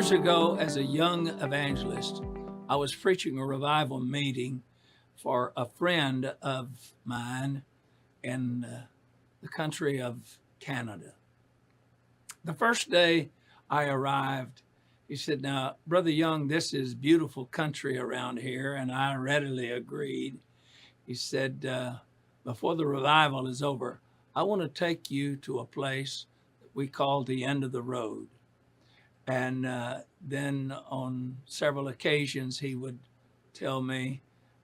Years ago, as a young evangelist, I was preaching a revival meeting for a friend of mine in the country of Canada. The first day I arrived, he said, "Now, Brother Young, this is beautiful country around here," and I readily agreed. He said, "Before the revival is over, I want to take you to a place that we call the end of the road." And then on several occasions, he would tell me,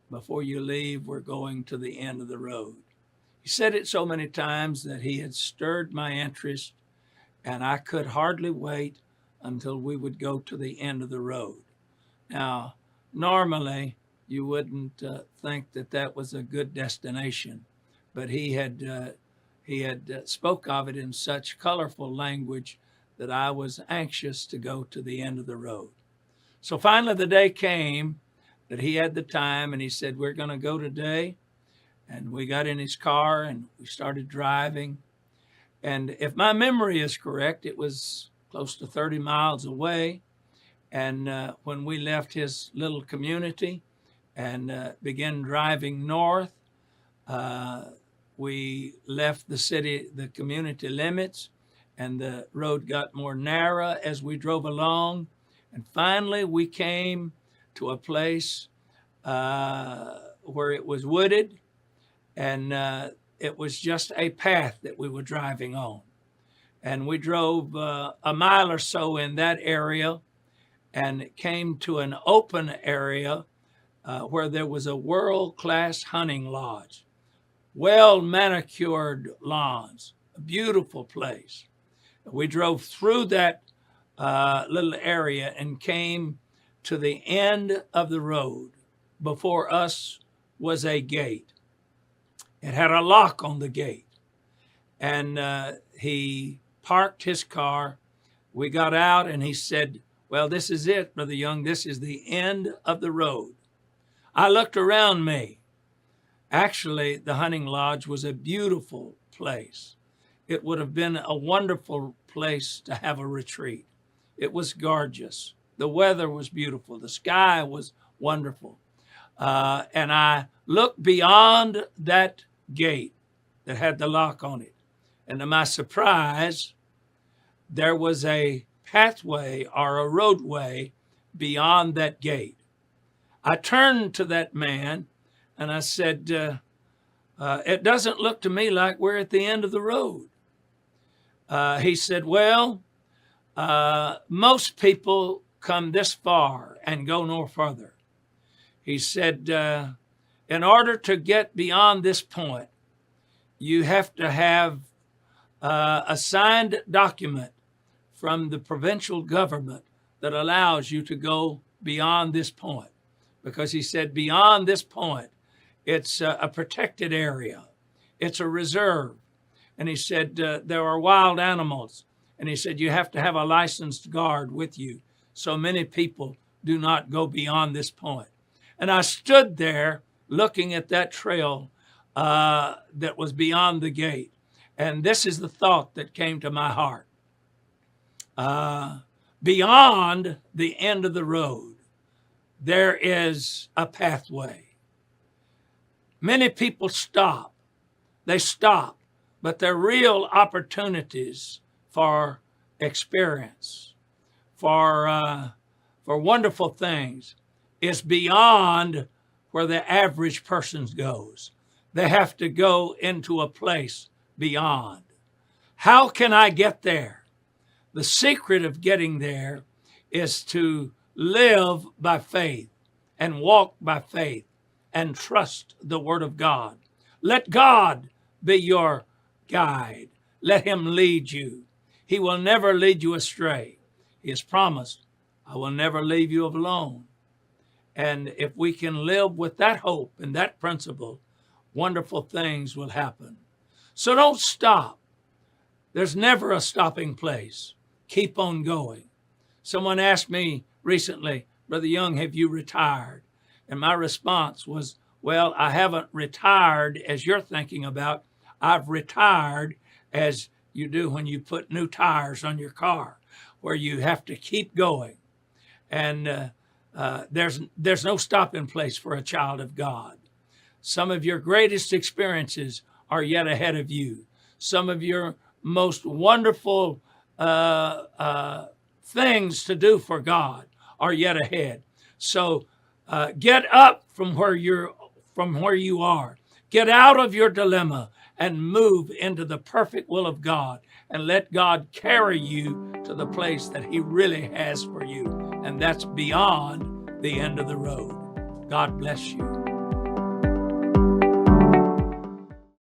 "Before you leave, we're going to the end of the road." He said it so many times that he had stirred my interest, and I could hardly wait until we would go to the end of the road. Now, normally, you wouldn't think that that was a good destination, but he had spoke of it in such colorful language that I was anxious to go to the end of the road. So finally the day came that he had the time, and he said, "We're going to go today." And we got in his car and we started driving. And if my memory is correct, it was close to 30 miles away. And when we left his little community and began driving north, we left the community limits, and the road got more narrow as we drove along. And finally, we came to a place where it was wooded, and it was just a path that we were driving on. And we drove a mile or so in that area, and it came to an open area where there was a world-class hunting lodge, well manicured lawns, a beautiful place. We drove through that little area and came to the end of the road. Before us was a gate. It had a lock on the gate. And he parked his car. We got out and he said, "Well, this is it, Brother Young. This is the end of the road." I looked around me. Actually, the hunting lodge was a beautiful place. It would have been a wonderful place to have a retreat. It was gorgeous. The weather was beautiful. The sky was wonderful. And I looked beyond that gate that had the lock on it. And to my surprise, there was a pathway or a roadway beyond that gate. I turned to that man and I said, "It doesn't look to me like we're at the end of the road." He said, "Well, most people come this far and go no further." He said, "In order to get beyond this point, you have to have a signed document from the provincial government that allows you to go beyond this point." Because he said, beyond this point, it's a protected area. It's a reserve. And he said, there are wild animals. And he said, you have to have a licensed guard with you. So many people do not go beyond this point. And I stood there looking at that trail that was beyond the gate. And this is the thought that came to my heart. Beyond the end of the road, there is a pathway. Many people stop. They stop, but they're real opportunities for experience, for wonderful things. It's beyond where the average person goes. They have to go into a place beyond. How can I get there? The secret of getting there is to live by faith and walk by faith and trust the Word of God. Let God be your guide. Let Him lead you. He will never lead you astray. He has promised, "I will never leave you alone." And if we can live with that hope and that principle, wonderful things will happen. So don't stop. There's never a stopping place. Keep on going. Someone asked me recently, "Brother Young, have you retired?" And my response was, "Well, I haven't retired as you're thinking about. I've retired as you do when you put new tires on your car, where you have to keep going. And there's no stopping place for a child of God. Some of your greatest experiences are yet ahead of you. Some of your most wonderful things to do for God are yet ahead. So get up from where you are. Get out of your dilemma and move into the perfect will of God, and let God carry you to the place that He really has for you. And that's beyond the end of the road. God bless you.